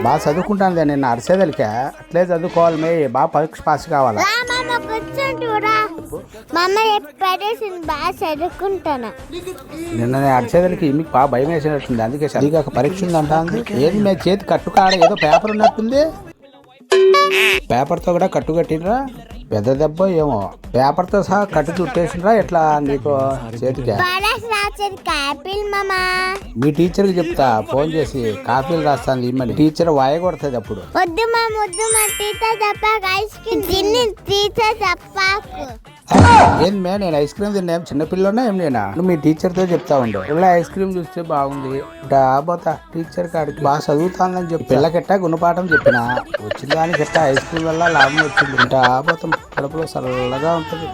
బాగా చదువుకుంటాను నేను అరిసేదలికా అట్లే చదువుకోవాలి మే బాగా పరీక్ష పాస్ కావాలా బాగా చదువుకుంటాను. నిన్న నేను అరిసేదలికి మీకు బాగా భయం వేసినట్టుంది, అందుకే సరిగా పరీక్ష ఉందంటా. ఏది మీ చేతి కట్టు కాడ ఏదో పేపర్ ఉన్నట్టుంది, పేపర్తో కూడా కట్టు కట్టినరా, పెద్ద దెబ్బ ఏమో పేపర్తో సహా కట్టు చుట్టేసినరా ఎట్లా నీకు చేతికి? మీ టీచర్కి చెప్తా ఫోన్ చేసి కాపీలు రాస్తాను ఇమ్మని, టీచర్ వాయ కొడుతుంది అప్పుడు. ఏంది మే నేను ఐస్ క్రీమ్ తిన్నా చిన్నపిల్లనే ఏం నేనా? మీ టీచర్తో చెప్తా ఉండు, ఇలా ఐస్ క్రీమ్ చూస్తే బాగుంది డాబోతా టీచర్ కాడికి బాగా చదువుతాందని చెప్పి పిల్లకెట్టా గుణపాఠం చెప్పిన వచ్చిన దానికి ఎట్టా ఐస్ క్రీమ్ వల్ల లాభం వచ్చింది డాబోతాం, కడుపులో చల్లగా ఉంటుంది.